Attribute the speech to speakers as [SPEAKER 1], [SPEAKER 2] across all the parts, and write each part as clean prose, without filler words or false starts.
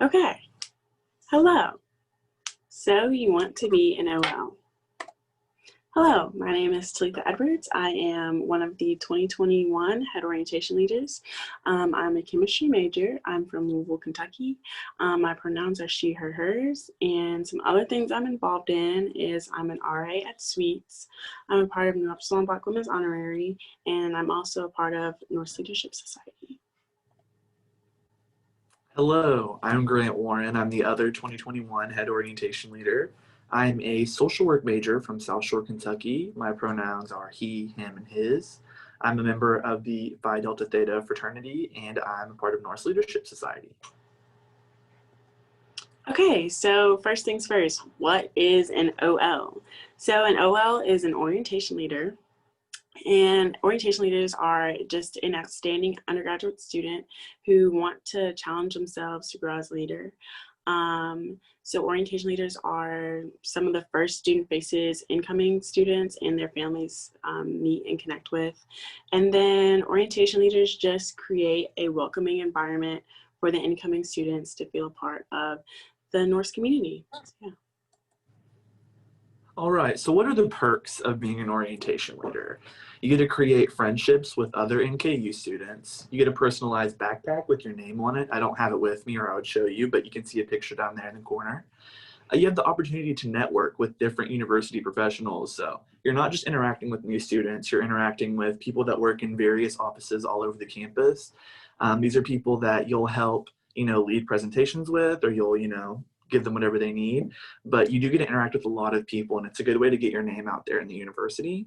[SPEAKER 1] Okay, hello. So you want to be an OL. Hello, my name is Talitha Edwards. I am one of the 2021 Head Orientation Leaders. I'm a chemistry major. I'm from Louisville, Kentucky. My pronouns are she, her, hers, and some other things I'm involved in is I'm an RA at Sweets. I'm a part of New Upsilon Black Women's Honorary, and I'm also a part of North Leadership Society.
[SPEAKER 2] Hello, I'm Grant Warren. I'm the other 2021 Head Orientation Leader. I'm a social work major from South Shore, Kentucky. My pronouns are he, him, and his. I'm a member of the Phi Delta Theta fraternity, and I'm a part of North Leadership Society.
[SPEAKER 1] Okay, so first things first, what is an OL? So an OL is an orientation leader, and orientation leaders are just an outstanding undergraduate student who want to challenge themselves to grow as a leader. So orientation leaders are some of the first student faces incoming students and their families meet and connect with. And then orientation leaders just create a welcoming environment for the incoming students to feel a part of the Norse community. Yeah.
[SPEAKER 2] All right, so what are the perks of being an orientation leader? You get to create friendships with other NKU students. You get a personalized backpack with your name on it. I don't have it with me or I would show you, but you can see a picture down there in the corner. You have the opportunity to network with different university professionals. So you're not just interacting with new students, you're interacting with people that work in various offices all over the campus. These are people that you'll help, lead presentations with, or you'll, give them whatever they need, but you do get to interact with a lot of people, and it's a good way to get your name out there in the university.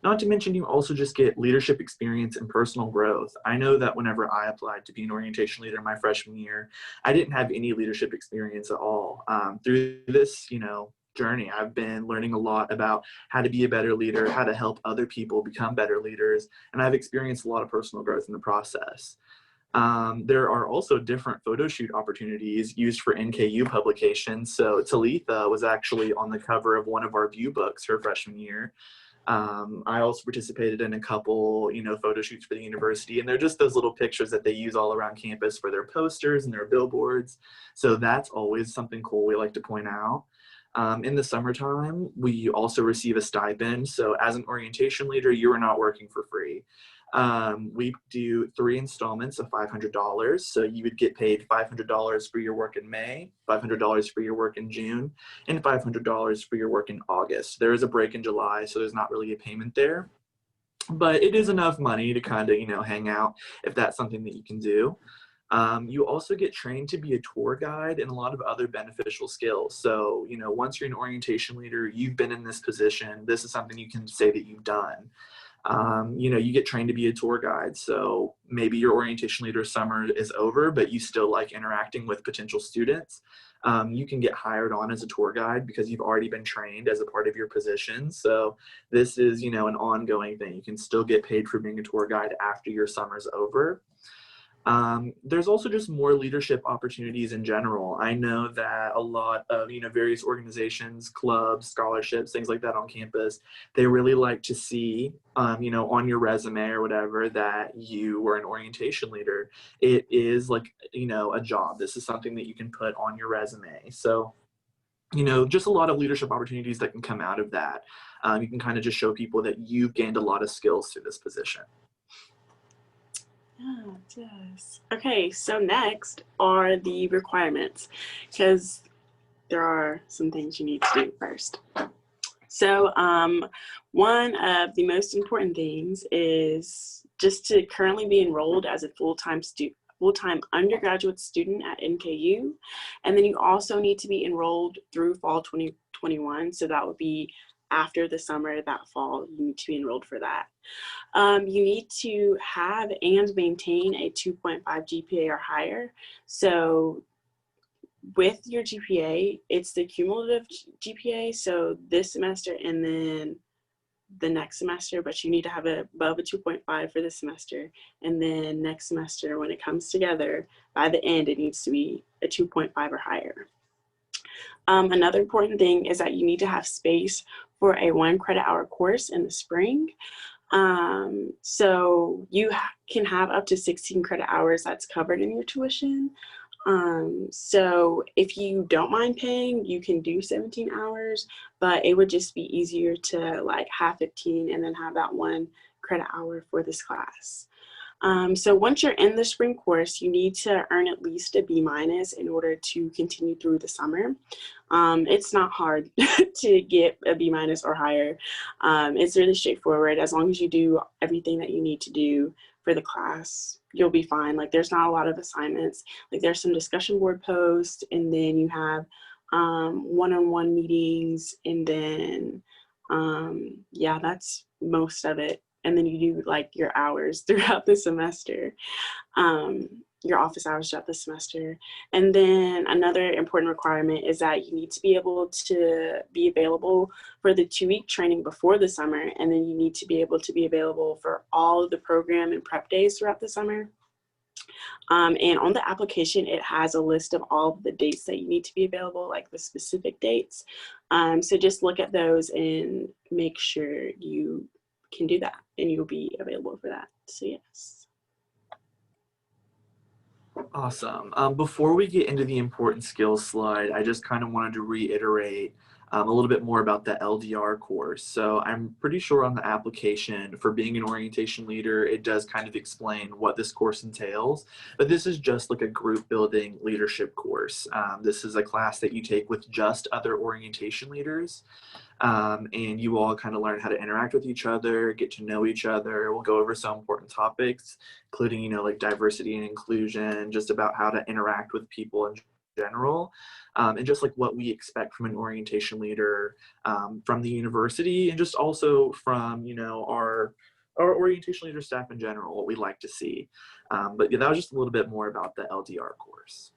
[SPEAKER 2] Not to mention, you also just get leadership experience and personal growth. I know that whenever I applied to be an orientation leader my freshman year, I didn't have any leadership experience at all. Through this, journey, I've been learning a lot about how to be a better leader, how to help other people become better leaders, and I've experienced a lot of personal growth in the process. There are also different photo shoot opportunities used for NKU publications. So Talitha was actually on the cover of one of our view books her freshman year. I also participated in a couple, photo shoots for the university, and they're just those little pictures that they use all around campus for their posters and their billboards. So that's always something cool we like to point out. In the summertime, we also receive a stipend. So as an orientation leader, you are not working for free. We do 3 installments of $500. So you would get paid $500 for your work in May, $500 for your work in June, and $500 for your work in August. There is a break in July, so there's not really a payment there. But it is enough money to kind of, hang out if that's something that you can do. You also get trained to be a tour guide and a lot of other beneficial skills. So, once you're an orientation leader, you've been in this position, this is something you can say that you've done. You get trained to be a tour guide. So maybe your orientation leader summer is over, but you still like interacting with potential students. You can get hired on as a tour guide because you've already been trained as a part of your position. So this is, an ongoing thing. You can still get paid for being a tour guide after your summer's over. There's also just more leadership opportunities in general. I know that a lot of, various organizations, clubs, scholarships, things like that on campus, they really like to see, on your resume or whatever, that you were an orientation leader. It is like, a job. This is something that you can put on your resume. So, just a lot of leadership opportunities that can come out of that. You can kind of just show people that you've gained a lot of skills through this position.
[SPEAKER 1] Yeah, it does. Okay, so next are the requirements, because there are some things you need to do first. So one of the most important things is just to currently be enrolled as a full-time undergraduate student at NKU. And then you also need to be enrolled through fall 2021. So that would be after the summer, that fall, you need to be enrolled for that. You need to have and maintain a 2.5 GPA or higher. So with your GPA, it's the cumulative GPA. So this semester and then the next semester, but you need to have above a 2.5 for this semester. And then next semester, when it comes together, by the end, it needs to be a 2.5 or higher. Another important thing is that you need to have space for a 1 credit hour course in the spring. So you can have up to 16 credit hours that's covered in your tuition. So if you don't mind paying, you can do 17 hours, but it would just be easier to like have 15 and then have that 1 credit hour for this class. So once you're in the spring course, you need to earn at least a B- in order to continue through the summer. It's not hard to get a B- or higher. It's really straightforward. As long as you do everything that you need to do for the class, you'll be fine. Like there's not a lot of assignments. Like there's some discussion board posts, and then you have one-on-one meetings, and then yeah, that's most of it. And then you do like your hours throughout the semester, your office hours throughout the semester. And then another important requirement is that you need to be able to be available for the 2-week training before the summer. And then you need to be able to be available for all of the program and prep days throughout the summer. And on the application, it has a list of all of the dates that you need to be available, like the specific dates. So just look at those and make sure you can do that and you'll be available for that. So yes.
[SPEAKER 2] Awesome. Before we get into the important skills slide, I just kind of wanted to reiterate a little bit more about the LDR course. So I'm pretty sure on the application for being an orientation leader, it does kind of explain what this course entails, but this is just like a group building leadership course. This is a class that you take with just other orientation leaders. And you all kind of learn how to interact with each other, get to know each other. We'll go over some important topics, including, like diversity and inclusion, just about how to interact with people in general, and just like what we expect from an orientation leader from the university, and just also from, our orientation leader staff in general, what we like to see. But yeah, that was just a little bit more about the LDR course.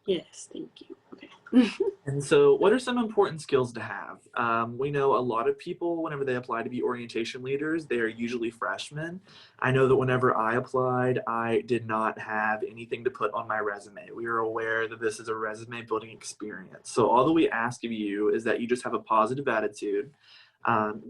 [SPEAKER 1] Yes, thank you. Okay.
[SPEAKER 2] And so what are some important skills to have? We know a lot of people, whenever they apply to be orientation leaders, they are usually freshmen. I know that whenever I applied, I did not have anything to put on my resume. We are aware that this is a resume building experience. So all that we ask of you is that you just have a positive attitude,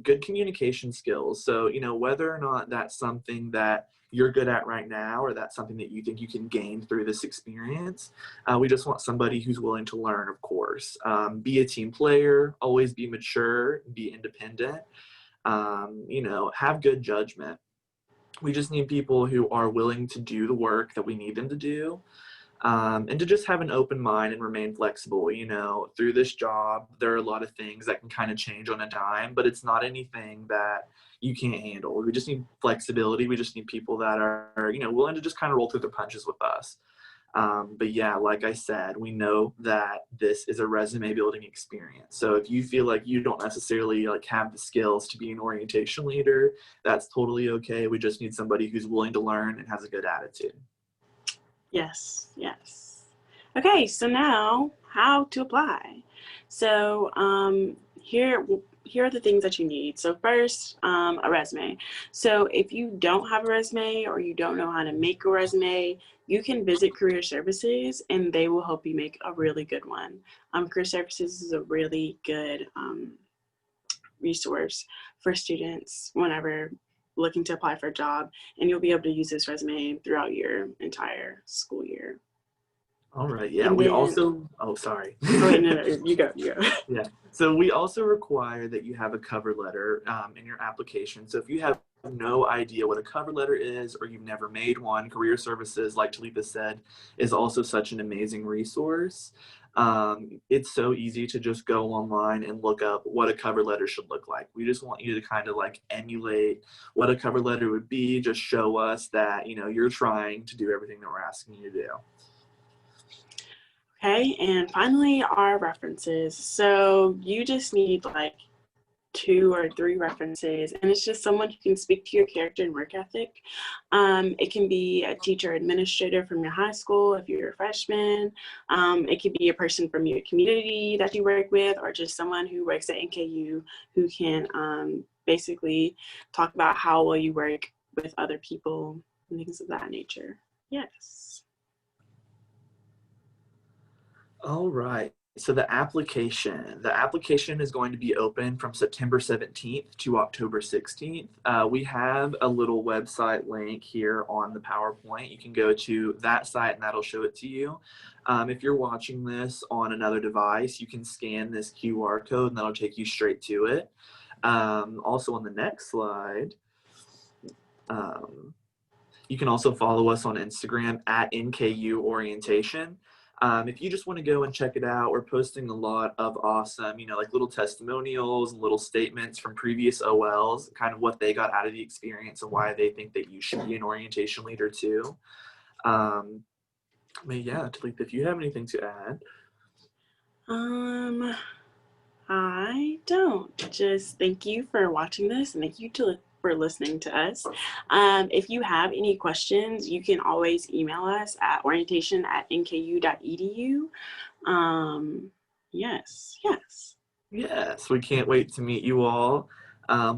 [SPEAKER 2] good communication skills. So, whether or not that's something that you're good at right now, or that's something that you think you can gain through this experience. We just want somebody who's willing to learn, of course. Be a team player, always be mature, be independent, have good judgment. We just need people who are willing to do the work that we need them to do. And to just have an open mind and remain flexible. Through this job, there are a lot of things that can kind of change on a dime, but it's not anything that you can't handle. We just need flexibility. We just need people that are, willing to just kind of roll through the punches with us. But yeah, like I said, we know that this is a resume building experience. So if you feel like you don't necessarily have the skills to be an orientation leader, that's totally okay. We just need somebody who's willing to learn and has a good attitude.
[SPEAKER 1] Yes, yes. Okay, so now how to apply. So here are the things that you need. So first, a resume. So if you don't have a resume or you don't know how to make a resume, you can visit Career Services and they will help you make a really good one. Career Services is a really good resource for students whenever looking to apply for a job, and you'll be able to use this resume throughout your entire school year.
[SPEAKER 2] All right. Yeah.
[SPEAKER 1] And
[SPEAKER 2] We
[SPEAKER 1] then,
[SPEAKER 2] also, oh, sorry.
[SPEAKER 1] oh wait, no, you go.
[SPEAKER 2] Yeah. So we also require that you have a cover letter in your application. So if you have no idea what a cover letter is, or you've never made one, Career Services, like Talitha said, is also such an amazing resource. It's so easy to just go online and look up what a cover letter should look like. We just want you to kind of emulate what a cover letter would be. Just show us that, you're trying to do everything that we're asking you to do.
[SPEAKER 1] Okay, and finally, our references. So you just need 2 or 3 references, and it's just someone who can speak to your character and work ethic. It can be a teacher or administrator from your high school if you're a freshman. It could be a person from your community that you work with, or just someone who works at NKU who can basically talk about how well you work with other people and things of that nature. Yes.
[SPEAKER 2] All right. So the application is going to be open from September 17th to October 16th. We have a little website link here on the PowerPoint. You can go to that site and that'll show it to you. If you're watching this on another device, you can scan this QR code and that'll take you straight to it. Also on the next slide, you can also follow us on Instagram at NKU Orientation. If you just want to go and check it out, we're posting a lot of awesome, like little testimonials and little statements from previous OLs, kind of what they got out of the experience and why they think that you should be an orientation leader too. But yeah, Talita, if you have anything to add.
[SPEAKER 1] I don't. Just thank you for watching this, and thank you for listening to us. If you have any questions, you can always email us at orientation@nku.edu. Yes.
[SPEAKER 2] Yes, we can't wait to meet you all.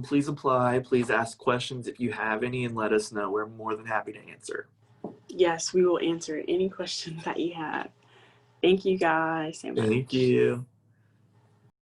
[SPEAKER 2] Please apply, please ask questions if you have any, and let us know. We're more than happy to answer.
[SPEAKER 1] Yes, we will answer any questions that you have. Thank you guys so much.
[SPEAKER 2] Thank you.